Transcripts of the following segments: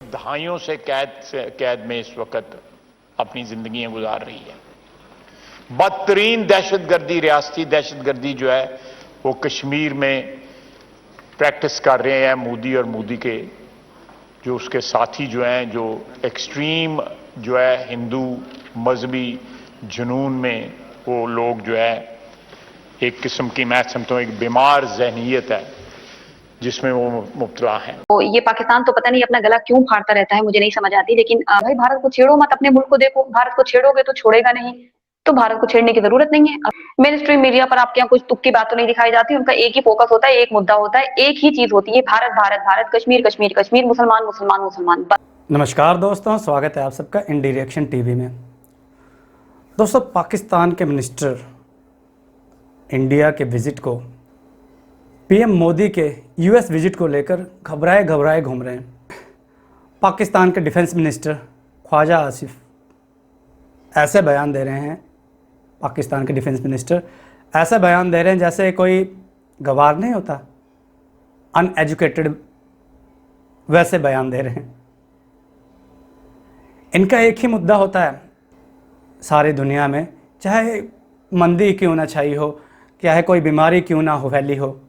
दहाइयों से कैद में इस वक्त अपनी जिंदगियां गुजार रही है। बदतरीन दहशतगर्दी, रियासती दहशतगर्दी जो है वो कश्मीर में प्रैक्टिस कर रहे हैं मोदी और मोदी के जो उसके साथी जो हैं, जो एक्सट्रीम जो है हिंदू मजहबी जुनून में वो लोग जो है एक किस्म की, मैं समझता हूँ एक बीमार जहनीयत है जिसमें वो मुब्तला है। तो ये पाकिस्तान तो पता नहीं अपना गला क्यों फाड़ता रहता है, मुझे नहीं समझ आती। लेकिन भाई भारत को छेड़ो मत, अपने मुल्क को देखो। भारत को छेड़ोगे तो छोड़ेगा नहीं, तो भारत को छेड़ने की जरूरत नहीं है। मेन स्ट्रीम मीडिया पर आपके यहाँ कुछ तुक्की बात तो नहीं दिखाई जाती, उनका एक ही फोकस होता है, एक मुद्दा होता है, एक ही चीज होती है, भारत भारत भारत, कश्मीर कश्मीर कश्मीर, मुसलमान मुसलमान मुसलमान। नमस्कार दोस्तों, स्वागत है आप सबका इंडी रिएक्शन टीवी में। दोस्तों, पाकिस्तान के मिनिस्टर इंडिया के विजिट को, पीएम मोदी के यूएस विजिट को लेकर घबराए घूम रहे हैं। पाकिस्तान के डिफेंस मिनिस्टर ख्वाजा आसिफ ऐसे बयान दे रहे हैं, पाकिस्तान के डिफेंस मिनिस्टर ऐसे बयान दे रहे हैं जैसे कोई गवार नहीं होता, अनएजुकेटेड वैसे बयान दे रहे हैं। इनका एक ही मुद्दा होता है सारी दुनिया में, चाहे मंदी क्यों ना छाई हो, चाहे कोई बीमारी क्यों ना हो फैली हो,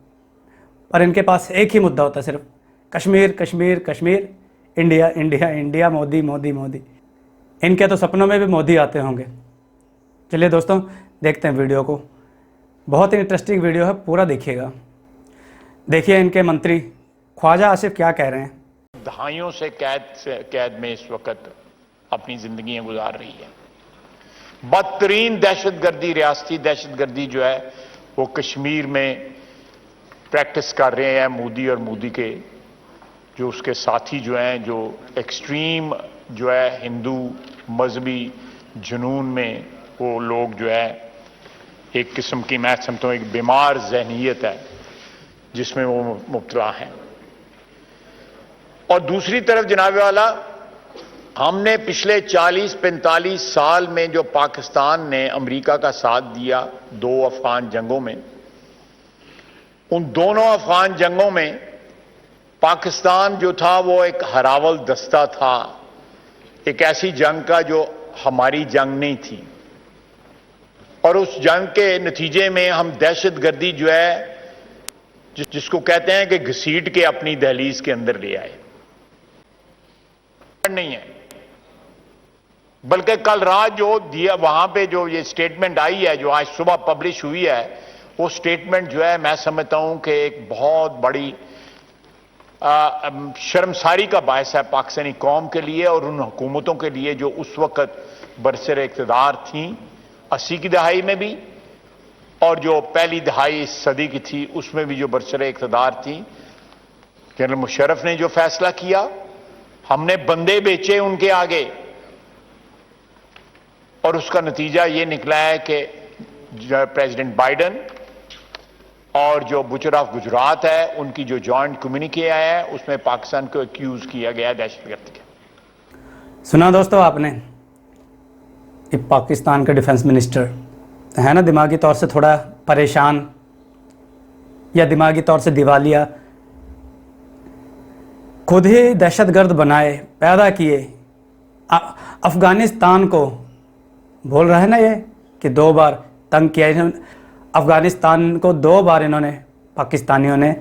पर इनके पास एक ही मुद्दा होता है, सिर्फ Kashmir Kashmir Kashmir, India India India, Modi Modi Modi. इनके तो सपनों में भी मोदी आते होंगे। चलिए दोस्तों, देखते हैं वीडियो को। बहुत ही इंटरेस्टिंग वीडियो है, पूरा देखिएगा। देखिए इनके मंत्री ख्वाजा आसिफ क्या कह रहे हैं। दहाइयों से कैद में इस वक्त अपनी जिंदगियां गुजार रही है। बदतरीन दहशतगर्दी, रियासती दहशतगर्दी जो है वो कश्मीर में प्रैक्टिस कर रहे हैं मोदी और मोदी के जो उसके साथी जो हैं, जो एक्सट्रीम जो है हिंदू मजहबी जुनून में वो लोग जो है एक किस्म की, मैं समझता हूँ एक बीमार जहनीयत है जिसमें वो मुब्तला हैं। और दूसरी तरफ जनाब वाला, हमने पिछले 40-45 साल में जो पाकिस्तान ने अमेरिका का साथ दिया 2 अफगान जंगों में, उन दोनों अफगान जंगों में पाकिस्तान जो था वो एक हरावल दस्ता था, एक ऐसी जंग का जो हमारी जंग नहीं थी। और उस जंग के नतीजे में हम दहशतगर्दी जो है जिसको कहते हैं कि घसीट के अपनी दहलीज के अंदर ले आए। नहीं है, बल्कि कल रात जो दिया वहां पे जो ये स्टेटमेंट आई है, जो आज सुबह पब्लिश हुई है, वो स्टेटमेंट जो है मैं समझता हूं कि एक बहुत बड़ी शर्मसारी का बायस है पाकिस्तानी कौम के लिए और उन हुकूमतों के लिए जो उस वक्त बरसर इक़्तिदार थीं 80 की दहाई में भी, और जो पहली दहाई इस सदी की थी उसमें भी जो बरसर इक़्तिदार थी। जनरल मुशर्रफ ने जो फैसला किया, हमने बंदे बेचे उनके आगे, और उसका नतीजा ये निकला है कि प्रेसिडेंट बाइडन और जो बुचर ऑफ गुजरात है उनकी जो जॉइंट कम्युनिके आया है उसमें पाकिस्तान को एक्यूज किया गया दहशतगर्दी का। सुना दोस्तों आपने, कि पाकिस्तान के डिफेंस मिनिस्टर है ना, दिमागी तौर से थोड़ा परेशान या दिमागी तौर से दिवालिया, खुद ही दहशतगर्द बनाए, पैदा किए अफगानिस्तान को। बोल रहे हैं ना ये कि 2 बार तंग किया इन्होंने अफगानिस्तान को, 2 बार इन्होंने पाकिस्तानियों ने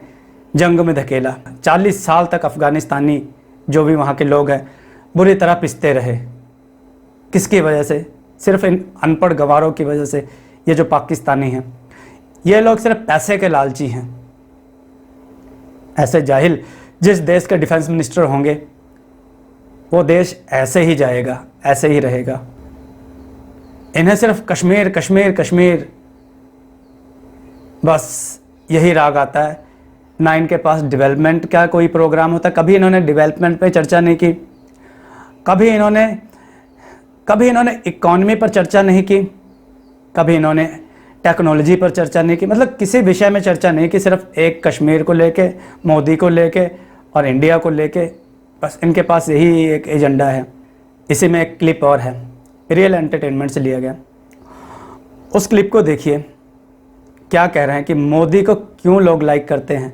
जंग में धकेला। 40 साल तक अफगानिस्तानी जो भी वहाँ के लोग हैं बुरी तरह पिसते रहे। किसकी वजह से? सिर्फ इन अनपढ़ गवारों की वजह से। ये जो पाकिस्तानी हैं, ये लोग सिर्फ पैसे के लालची हैं। ऐसे जाहिल जिस देश के डिफेंस मिनिस्टर होंगे वो देश ऐसे ही जाएगा, ऐसे ही रहेगा। इन्हें सिर्फ कश्मीर कश्मीर कश्मीर बस यही राग आता है। ना इनके पास डेवलपमेंट का कोई प्रोग्राम होता, कभी इन्होंने डेवलपमेंट पे चर्चा नहीं की, कभी इन्होंने इकॉनमी पर चर्चा नहीं की, कभी इन्होंने टेक्नोलॉजी पर चर्चा नहीं की, मतलब किसी विषय में चर्चा नहीं की। सिर्फ एक कश्मीर को लेके, मोदी को लेके और इंडिया को लेके, बस इनके पास यही एक एजेंडा है। इसी में एक क्लिप और है, रियल एंटरटेनमेंट से लिया गया। उस क्लिप को देखिए, क्या कह रहे हैं कि मोदी को क्यों लोग लाइक करते हैं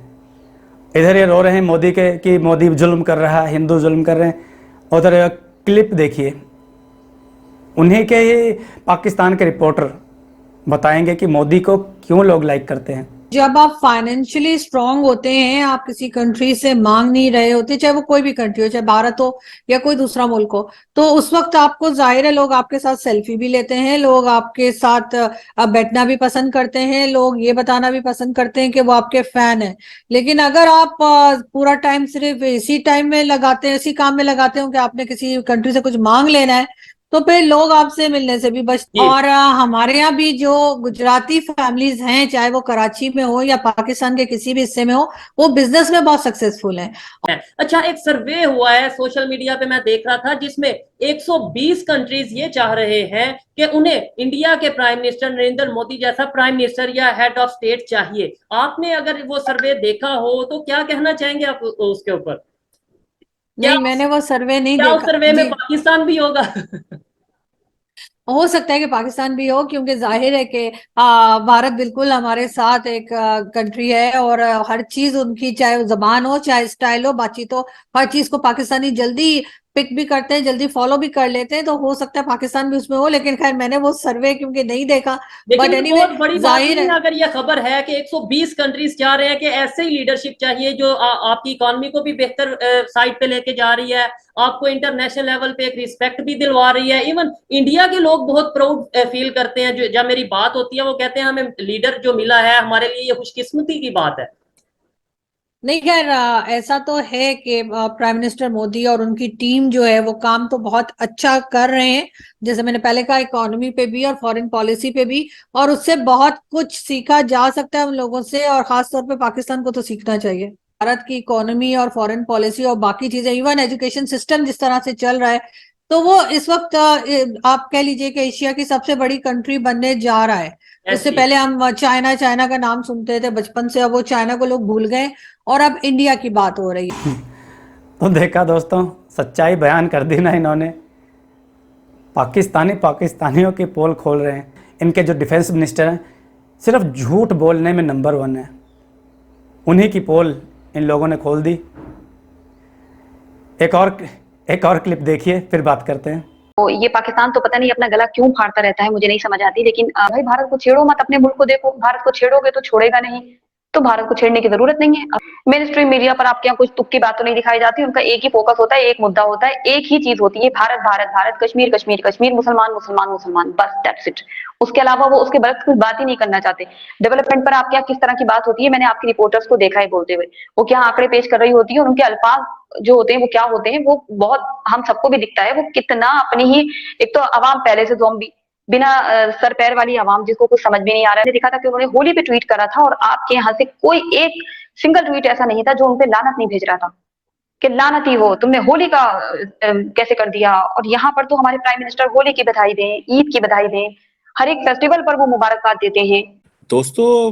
इधर ये रो रहे हैं मोदी के कि मोदी जुल्म कर रहा है, हिंदू जुल्म कर रहे हैं। उधर क्लिप देखिए, उन्हीं के ही पाकिस्तान के रिपोर्टर बताएंगे कि मोदी को क्यों लोग लाइक करते हैं। जब आप फाइनेंशियली स्ट्रांग होते हैं, आप किसी कंट्री से मांग नहीं रहे होते, चाहे वो कोई भी कंट्री हो, चाहे भारत हो या कोई दूसरा मुल्क हो, तो उस वक्त आपको जाहिर है लोग आपके साथ सेल्फी भी लेते हैं, लोग आपके साथ बैठना भी पसंद करते हैं, लोग ये बताना भी पसंद करते हैं कि वो आपके फैन है। लेकिन अगर आप पूरा टाइम सिर्फ इसी टाइम में लगाते हैं, इसी काम में लगाते हो कि आपने किसी कंट्री से कुछ मांग लेना है, तो फिर लोग आपसे मिलने से भी बचते। और हमारे यहाँ भी जो गुजराती फैमिलीज हैं, चाहे वो कराची में हो या पाकिस्तान के किसी भी हिस्से में हो, वो बिजनेस में बहुत सक्सेसफुल हैं। अच्छा, एक सर्वे हुआ है सोशल मीडिया पे, मैं देख रहा था, जिसमें 120 कंट्रीज ये चाह रहे हैं कि उन्हें इंडिया के प्राइम मिनिस्टर नरेंद्र मोदी जैसा प्राइम मिनिस्टर या हेड ऑफ स्टेट चाहिए। आपने अगर वो सर्वे देखा हो तो क्या कहना चाहेंगे आप उसके ऊपर? नहीं, मैंने वो सर्वे नहीं क्या उस देखा सर्वे में जी। पाकिस्तान भी होगा? हो सकता है कि पाकिस्तान भी हो, क्योंकि जाहिर है कि भारत बिल्कुल हमारे साथ एक कंट्री है, और हर चीज उनकी, चाहे जबान हो, चाहे स्टाइल हो, बातचीत हो, हर चीज को पाकिस्तानी जल्दी पिक भी करते हैं, जल्दी फॉलो भी कर लेते हैं। तो हो सकता है पाकिस्तान भी उसमें हो, लेकिन खैर मैंने वो सर्वे क्योंकि नहीं देखा। लेकिन बट ये एनीवे, बहुत बड़ी बात जाहिर नहीं है है अगर ये खबर है कि 120 कंट्रीज चाह रहे हैं कि ऐसे ही लीडरशिप चाहिए जो आपकी इकोनॉमी को भी बेहतर साइड पे लेके जा रही है, आपको इंटरनेशनल लेवल पे एक रिस्पेक्ट भी दिलवा रही है। इवन इंडिया के लोग बहुत प्राउड फील करते हैं, जो जब मेरी बात होती है वो कहते हैं हमें लीडर जो मिला है, हमारे लिए ये खुशकिस्मती की बात है। नहीं, खैर ऐसा तो है कि प्राइम मिनिस्टर मोदी और उनकी टीम जो है वो काम तो बहुत अच्छा कर रहे हैं, जैसे मैंने पहले कहा, इकोनॉमी पे भी और फॉरेन पॉलिसी पे भी। और उससे बहुत कुछ सीखा जा सकता है उन लोगों से, और खास तौर पे पाकिस्तान को तो सीखना चाहिए। भारत की इकोनॉमी और फॉरेन पॉलिसी और बाकी चीजें, इवन एजुकेशन सिस्टम जिस तरह से चल रहा है, तो वो इस वक्त आप कह लीजिए कि एशिया की सबसे बड़ी कंट्री बनने जा रहा है। उससे पहले हम चाइना चाइना का नाम सुनते थे बचपन से, अब वो चाइना को लोग भूल गए और अब इंडिया की बात हो रही है। तो देखा दोस्तों, सच्चाई बयान कर दी ना इन्होंने। पाकिस्तानियों की पोल खोल रहे हैं। इनके जो डिफेंस मिनिस्टर हैं सिर्फ झूठ बोलने में नंबर 1 है, उन्हीं की पोल इन लोगों ने खोल दी। एक और क्लिप देखिए, फिर बात करते हैं। तो ये पाकिस्तान तो पता नहीं अपना गला क्यों फाड़ता रहता है, मुझे नहीं समझ आती। लेकिन भाई भारत को छेड़ो मत, अपने मुल्क को देखो। भारत को छेड़ोगे तो छोड़ेगा नहीं, तो भारत को छेड़ने की जरूरत नहीं है। मेन स्ट्रीम मीडिया पर आपके यहाँ कुछ तुक्की बात तो नहीं दिखाई जाती, उनका एक ही फोकस होता है, एक मुद्दा होता है, एक ही चीज होती है, भारत भारत भारत, कश्मीर कश्मीर कश्मीर, मुसलमान मुसलमान मुसलमान, बस दैट्स इट। उसके अलावा वो उसके बरक्स कुछ बात ही नहीं करना चाहते। डेवलपमेंट पर आपके यहाँ किस तरह की बात होती है, मैंने आपके रिपोर्टर्स को देखा है बोलते हुए, वो क्या आंकड़े पेश कर रही होती है, और उनके अल्फाज जो होते हैं वो क्या होते हैं, वो बहुत हम सबको भी दिखता है वो कितना अपनी ही। एक तो अवाम पहले से ज़ॉम्बी, बिना सर पैर वाली आवाम जिसको कुछ समझ भी नहीं आ रहा है। देखा था कि उन्होंने होली पे ट्वीट करा था, और आपके यहाँ से कोई एक सिंगल ट्वीट ऐसा नहीं था जो उनपे लानत नहीं भेज रहा था कि लानती हो, तुमने होली का कैसे कर दिया। और यहाँ पर तो हमारे प्राइम मिनिस्टर होली की बधाई दें, ईद की बधाई दें, हर एक फेस्टिवल पर वो मुबारकबाद देते हैं। दोस्तों,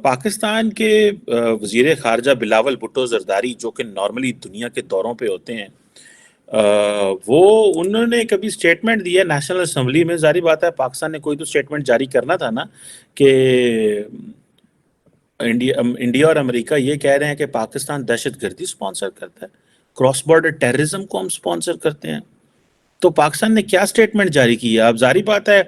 पाकिस्तान के वजीर खारजा बिलावल भुट्टो जरदारी, जो कि नॉर्मली दुनिया के दौरों पे होते हैं, वो उन्होंने कभी स्टेटमेंट दिया नेशनल असेंबली में। जारी बात है पाकिस्तान ने कोई तो स्टेटमेंट जारी करना था ना, कि इंडिया और अमेरिका ये कह रहे हैं कि पाकिस्तान दहशतगर्दी स्पॉन्सर करता है, क्रॉस बॉर्डर टेररिज्म को हम स्पॉन्सर करते हैं। तो पाकिस्तान ने क्या स्टेटमेंट जारी किया? अब जारी बात है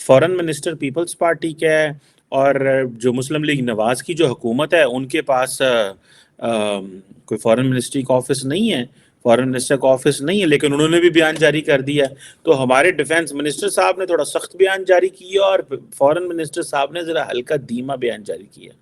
फॉरेन मिनिस्टर पीपल्स पार्टी का है, और जो मुस्लिम लीग नवाज की जो हुकूमत है उनके पास कोई फॉरेन मिनिस्ट्री का ऑफिस नहीं है, फॉरेन मिनिस्टर का ऑफिस नहीं है, लेकिन उन्होंने भी बयान जारी कर दिया। तो हमारे डिफेंस मिनिस्टर साहब ने थोड़ा सख्त बयान जारी किया, और फॉरेन मिनिस्टर साहब ने ज़रा हल्का धीमा बयान जारी किया।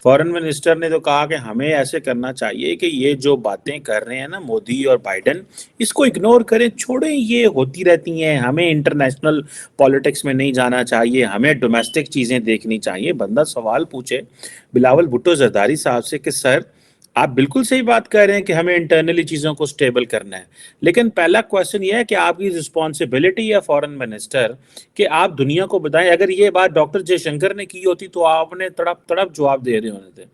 फॉरेन मिनिस्टर ने तो कहा कि हमें ऐसे करना चाहिए कि ये जो बातें कर रहे हैं ना मोदी और बाइडेन, इसको इग्नोर करें, छोड़ें, ये होती रहती हैं, हमें इंटरनेशनल पॉलिटिक्स में नहीं जाना चाहिए, हमें डोमेस्टिक चीज़ें देखनी चाहिए। बंदा सवाल पूछे बिलावल भुट्टो जरदारी साहब से कि सर, आप बिल्कुल सही बात कर रहे हैं कि हमें इंटरनली चीज़ों को स्टेबल करना है, लेकिन पहला क्वेश्चन ये है कि आपकी रिस्पॉन्सिबिलिटी है फॉरेन मिनिस्टर कि आप दुनिया को बताएं। अगर ये बात डॉक्टर जयशंकर ने की होती तो आपने तड़प तड़प जवाब दे रहे होते थे।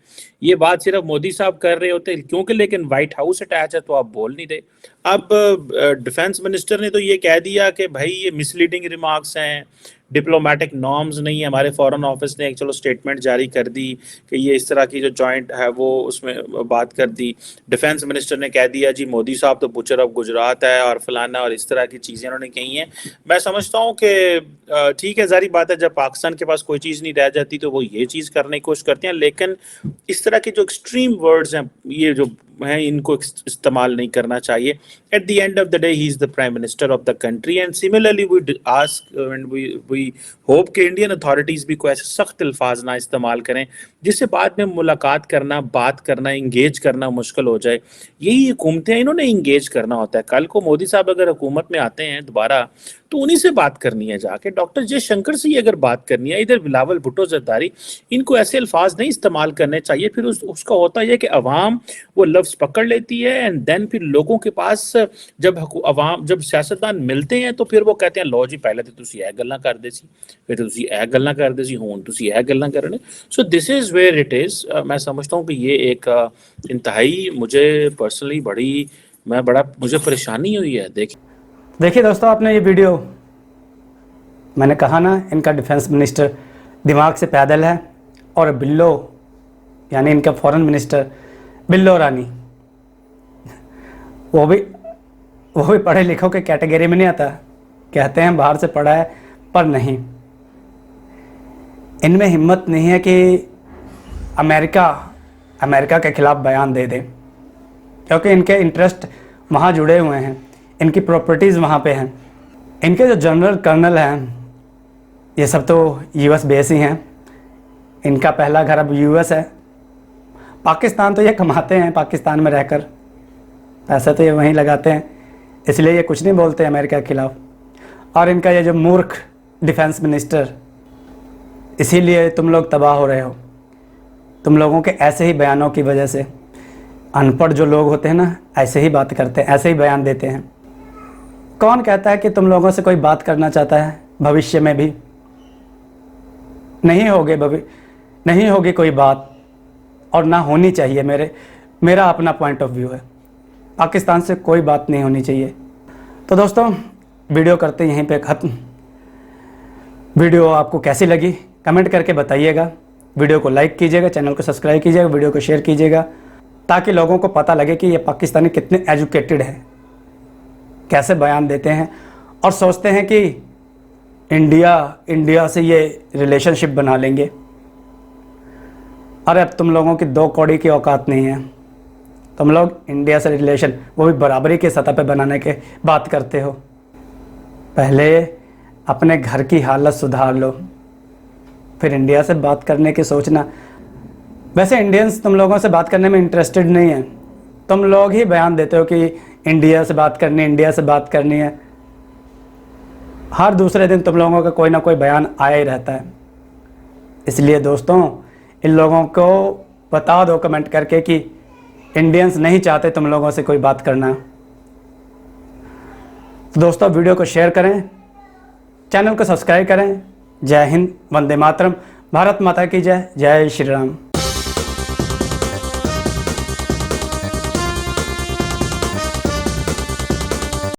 ये बात सिर्फ मोदी साहब कर रहे होते क्योंकि, लेकिन वाइट हाउस अटैच है तो आप बोल नहीं रहे। अब डिफेंस मिनिस्टर ने तो ये कह दिया कि भाई ये मिसलीडिंग रिमार्क्स हैं, डिप्लोमेटिक नॉर्म्स नहीं है। हमारे फॉरेन ऑफिस ने एक चलो स्टेटमेंट जारी कर दी कि ये इस तरह की जो जॉइंट है वो उसमें बात कर दी। डिफेंस मिनिस्टर ने कह दिया जी मोदी साहब तो बुचर ऑफ गुजरात है और फलाना और इस तरह की चीज़ें उन्होंने कही हैं। मैं समझता हूँ कि ठीक है, जारी बात है जब पाकिस्तान के पास कोई चीज़ नहीं रह जाती तो वो ये चीज़ करने की कोशिश करते हैं, लेकिन इस तरह के जो एक्सट्रीम वर्ड्स हैं ये जो हैं इनको इस्तेमाल नहीं करना चाहिए। At the end of the day he is the prime minister of the country and similarly we ask and we hope कि इंडियन अथॉरिटीज़ भी कोई ऐसे सख्त अल्फाज ना इस्तेमाल करें जिससे बाद में मुलाकात करना, बात करना, इंगेज करना मुश्किल हो जाए। यही हुकूमतें इन्होंने इंगेज करना होता है। कल को मोदी साहब अगर हुकूमत में आते हैं दोबारा तो उन्हीं से बात करनी है, जाके डॉक्टर जयशंकर से ही अगर बात करनी है, इधर बिलावल भुट्टो जरदारी, इनको ऐसे अल्फाज नहीं इस्तेमाल करने चाहिए। फिर उसका होता है कि अवाम वो लफ्ज़ पकड़ लेती है एंड देन फिर लोगों के पास जब सियासतदान मिलते हैं तो फिर वो कहते हैं लो जी पहले तो तुसी यह गल्लां करदे सी, फिर तुसी यह गल्लां करदे सी, हुण तुसी यह गल्लां कर रहे। So this is where it is. मैं समझता हूँ कि ये एक इंतहाई मुझे पर्सनली मुझे परेशानी हुई है। देखिए दोस्तों, आपने ये वीडियो, मैंने कहा ना इनका डिफेंस मिनिस्टर दिमाग से पैदल है और बिल्लो यानी इनका फॉरेन मिनिस्टर बिल्लो रानी वो भी पढ़े लिखों के कैटेगरी में नहीं आता। कहते हैं बाहर से पढ़ा है, पर नहीं, इनमें हिम्मत नहीं है कि अमेरिका के खिलाफ बयान दे दें, क्योंकि इनके इंटरेस्ट वहाँ जुड़े हुए हैं, इनकी प्रॉपर्टीज़ वहाँ पे हैं। इनके जो जनरल कर्नल हैं ये सब तो यूएस बेस ही हैं, इनका पहला घर अब यूएस है। पाकिस्तान तो ये कमाते हैं, पाकिस्तान में रहकर पैसा तो ये वहीं लगाते हैं, इसलिए ये कुछ नहीं बोलते अमेरिका के खिलाफ। और इनका ये जो मूर्ख डिफेंस मिनिस्टर, इसीलिए तुम लोग तबाह हो रहे हो। तुम लोगों के ऐसे ही बयानों की वजह से, अनपढ़ जो लोग होते हैं ना ऐसे ही बात करते हैं, ऐसे ही बयान देते हैं। कौन कहता है कि तुम लोगों से कोई बात करना चाहता है भविष्य में भी? नहीं होगी कोई बात, और ना होनी चाहिए। मेरा अपना पॉइंट ऑफ व्यू है, पाकिस्तान से कोई बात नहीं होनी चाहिए। तो दोस्तों वीडियो करते हैं यहीं पे ख़त्म। वीडियो आपको कैसी लगी कमेंट करके बताइएगा। वीडियो को लाइक कीजिएगा, चैनल को सब्सक्राइब कीजिएगा, वीडियो को शेयर कीजिएगा, ताकि लोगों को पता लगे कि ये पाकिस्तानी कितने एजुकेटेड हैं, कैसे बयान देते हैं और सोचते हैं कि इंडिया से ये रिलेशनशिप बना लेंगे। अरे अब तुम लोगों की 2 कौड़ी की औकात नहीं है, तुम लोग इंडिया से रिलेशन वो भी बराबरी के सतह पे बनाने के बात करते हो। पहले अपने घर की हालत सुधार लो, फिर इंडिया से बात करने की सोचना। वैसे इंडियंस तुम लोगों से बात करने में इंटरेस्टेड नहीं है, तुम लोग ही बयान देते हो कि इंडिया से बात करनी है। हर दूसरे दिन तुम लोगों का कोई ना कोई बयान आया ही रहता है। इसलिए दोस्तों इन लोगों को बता दो कमेंट करके कि इंडियंस नहीं चाहते तुम लोगों से कोई बात करना। तो दोस्तों वीडियो को शेयर करें, चैनल को सब्सक्राइब करें। जय हिंद, वंदे मातरम, भारत माता की जय, जय श्री राम।